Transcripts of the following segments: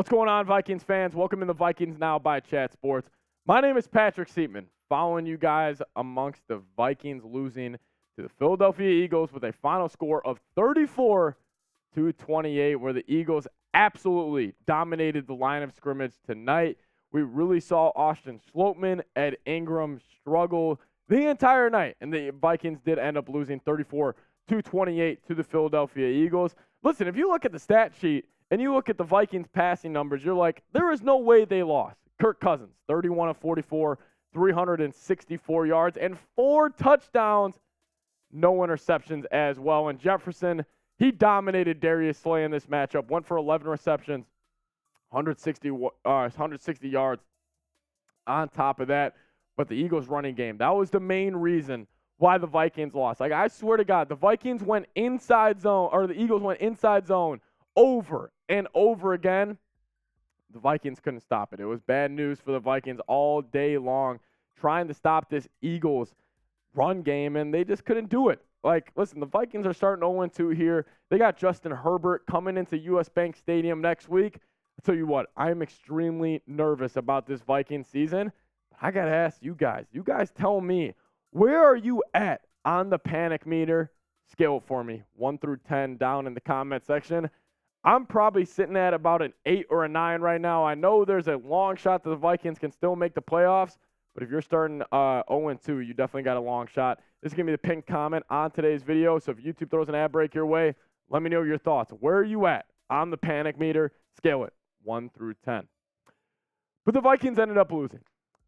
What's going on, Vikings fans? Welcome in the Vikings Now by Chat Sports. My name is Patrick Siepman, following you guys amongst the Vikings losing to the Philadelphia Eagles with a final score of 34-28, where the Eagles absolutely dominated the line of scrimmage tonight. We really saw Austin Schlottman, Ed Ingram struggle the entire night, and the Vikings did end up losing 34-28 to the Philadelphia Eagles. Listen, if you look at the stat sheet and you look at the Vikings passing numbers, you're like, there is no way they lost. Kirk Cousins, 31 of 44, 364 yards, and 4 touchdowns, no interceptions as well. And Jefferson, he dominated Darius Slay in this matchup, went for 11 receptions, 160 yards on top of that. But the Eagles running game, that was the main reason why the Vikings lost. Like, I swear to God, the Vikings went inside zone, or the Eagles went inside zone over and over again. The Vikings couldn't stop it. It was bad news for the Vikings all day long, trying to stop this Eagles run game, and they just couldn't do it. Like, listen, the Vikings are starting 0-2 here. They got Justin Herbert coming into US Bank Stadium next week. I'll tell you what, I am extremely nervous about this Vikings season. I got to ask you guys. You guys tell me, where are you at on the panic meter? Scale it for me, 1 through 10 down in the comment section. I'm probably sitting at about an 8 or a 9 right now. I know there's a long shot that the Vikings can still make the playoffs, but if you're starting 0-2, you definitely got a long shot. This is going to be the pinned comment on today's video, so if YouTube throws an ad break your way, let me know your thoughts. Where are you at on the panic meter? Scale it, 1 through 10. But the Vikings ended up losing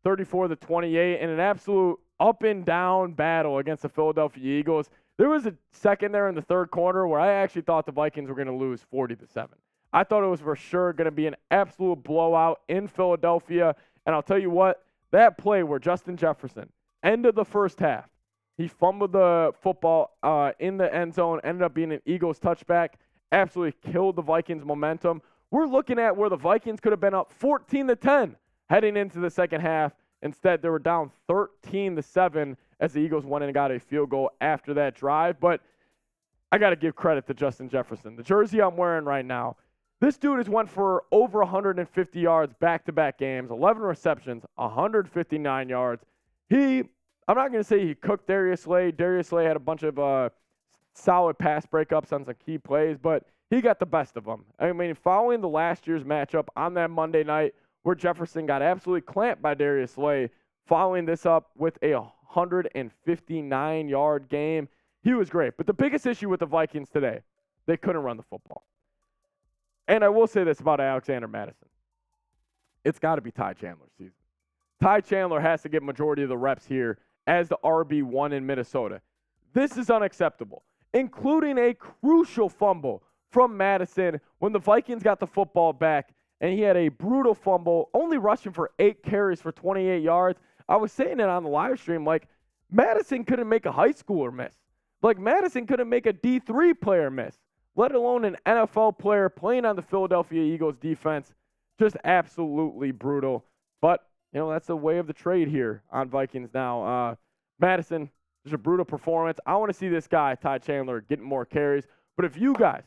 34-28 in an absolute up-and-down battle against the Philadelphia Eagles. There was a second there in the third quarter where I actually thought the Vikings were going to lose 40-7. I thought it was for sure going to be an absolute blowout in Philadelphia. And I'll tell you what, that play where Justin Jefferson, end of the first half, he fumbled the football in the end zone, ended up being an Eagles touchback, absolutely killed the Vikings' momentum. We're looking at where the Vikings could have been up 14-10 heading into the second half. Instead, they were down 13-7 as the Eagles went in and got a field goal after that drive. But I got to give credit to Justin Jefferson. The jersey I'm wearing right now, this dude has went for over 150 yards back-to-back games, 11 receptions, 159 yards. I'm not going to say he cooked Darius Slay. Darius Slay had a bunch of solid pass breakups on some key plays, but he got the best of them. I mean, following the last year's matchup on that Monday night, where Jefferson got absolutely clamped by Darius Slay, following this up with a 159-yard game. He was great. But the biggest issue with the Vikings today, they couldn't run the football. And I will say this about Alexander Mattison. It's got to be Ty Chandler's season. Ty Chandler has to get majority of the reps here as the RB1 in Minnesota. This is unacceptable, including a crucial fumble from Mattison when the Vikings got the football back. And he had a brutal fumble, only rushing for 8 carries for 28 yards. I was saying it on the live stream, like, Mattison couldn't make a high schooler miss. Like, Mattison couldn't make a D3 player miss, let alone an NFL player playing on the Philadelphia Eagles defense. Just absolutely brutal. But, you know, that's the way of the trade here on Vikings Now. Mattison, just a brutal performance. I want to see this guy, Ty Chandler, getting more carries. But if you guys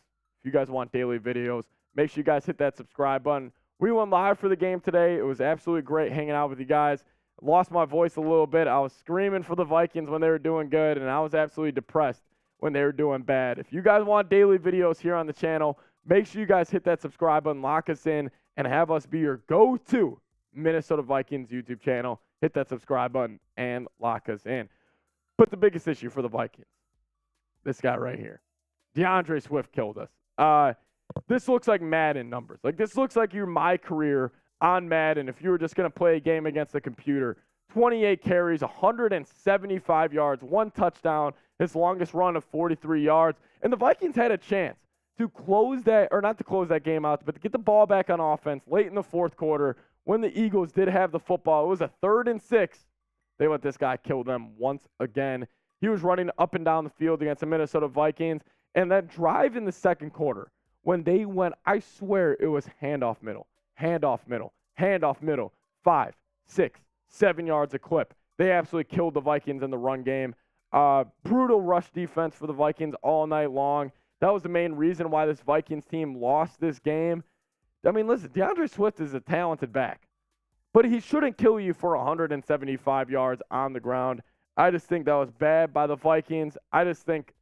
want daily videos, make sure you guys hit that subscribe button. We went live for the game today. It was absolutely great hanging out with you guys. Lost my voice a little bit. I was screaming for the Vikings when they were doing good, and I was absolutely depressed when they were doing bad. If you guys want daily videos here on the channel, make sure you guys hit that subscribe button, lock us in, and have us be your go-to Minnesota Vikings YouTube channel. Hit that subscribe button and lock us in. But the biggest issue for the Vikings, this guy right here. DeAndre Swift killed us. This looks like Madden numbers. Like, this looks like my career on Madden if you were just going to play a game against the computer. 28 carries, 175 yards, 1 touchdown, his longest run of 43 yards. And the Vikings had a chance to close that, or not to close that game out, but to get the ball back on offense late in the fourth quarter when the Eagles did have the football. It was a 3rd and 6. They let this guy kill them once again. He was running up and down the field against the Minnesota Vikings. And that drive in the second quarter, when they went, I swear it was handoff middle, 5, 6, 7 yards a clip. They absolutely killed the Vikings in the run game. Brutal rush defense for the Vikings all night long. That was the main reason why this Vikings team lost this game. I mean, listen, DeAndre Swift is a talented back, but he shouldn't kill you for 175 yards on the ground. I just think that was bad by the Vikings. I just think,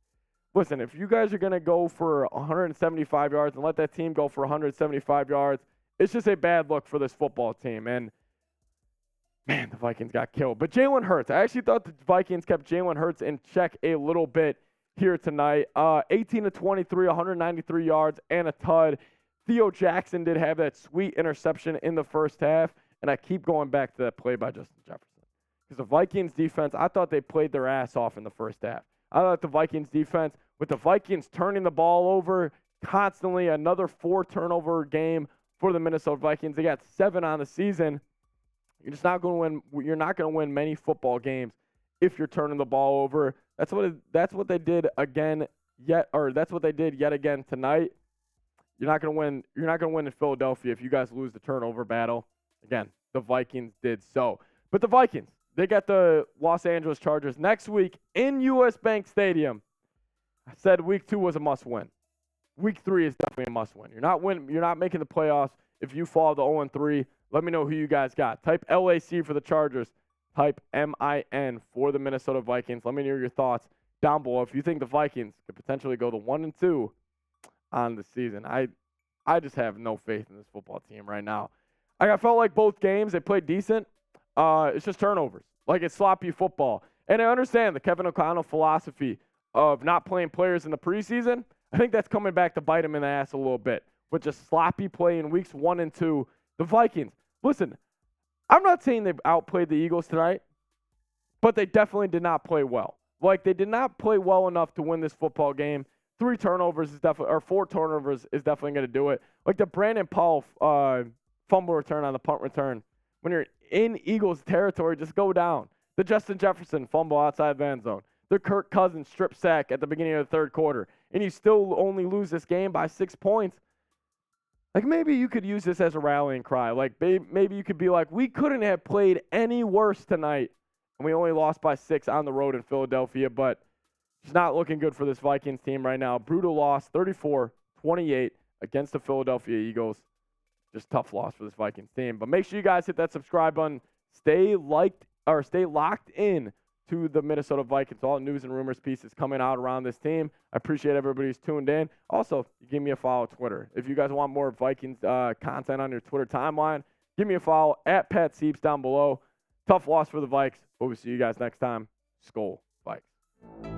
listen, if you guys are going to go for 175 yards and let that team go for 175 yards, it's just a bad look for this football team. And, man, the Vikings got killed. But Jalen Hurts, I actually thought the Vikings kept Jalen Hurts in check a little bit here tonight. 18 to 23, 193 yards and a tud. Theo Jackson did have that sweet interception in the first half. And I keep going back to that play by Justin Jefferson. Because the Vikings defense, I thought they played their ass off in the first half. I thought the Vikings defense, with the Vikings turning the ball over constantly, another 4-turnover game for the Minnesota Vikings. They got 7 on the season. You're just not going to win. You're not going to win many football games if you're turning the ball over. That's what they did again that's what they did yet again tonight. You're not going to win. You're not going to win in Philadelphia if you guys lose the turnover battle. Again, the Vikings did so. But the Vikings, they got the Los Angeles Chargers next week in US Bank Stadium. I said week 2 was a must-win. Week 3 is definitely a must-win. You're not making the playoffs if you fall to 0-3. Let me know who you guys got. Type LAC for the Chargers. Type MIN for the Minnesota Vikings. Let me know your thoughts down below. If you think the Vikings could potentially go to 1-2 on the season, I just have no faith in this football team right now. I felt like both games, they played decent. It's just turnovers. Like, it's sloppy football. And I understand the Kevin O'Connell philosophy of not playing players in the preseason. I think that's coming back to bite him in the ass a little bit. With just sloppy play in weeks 1 and 2. The Vikings, listen, I'm not saying they outplayed the Eagles tonight, but they definitely did not play well. Like, they did not play well enough to win this football game. 4 turnovers is definitely going to do it. Like the Brandon Powell fumble return on the punt return. When you're in Eagles territory, just go down. The Justin Jefferson fumble outside the end zone. The Kirk Cousins strip sack at the beginning of the third quarter. And you still only lose this game by 6 points. Like, maybe you could use this as a rallying cry. Like, maybe you could be like, we couldn't have played any worse tonight. And we only lost by 6 on the road in Philadelphia. But it's not looking good for this Vikings team right now. Brutal loss, 34-28 against the Philadelphia Eagles. Just tough loss for this Vikings team. But make sure you guys hit that subscribe button. Stay locked in to the Minnesota Vikings. All news and rumors pieces coming out around this team. I appreciate everybody who's tuned in. Also, give me a follow on Twitter. If you guys want more Vikings content on your Twitter timeline, give me a follow at Pat Sieps down below. Tough loss for the Vikes, but we'll see you guys next time. Skol, Vikes.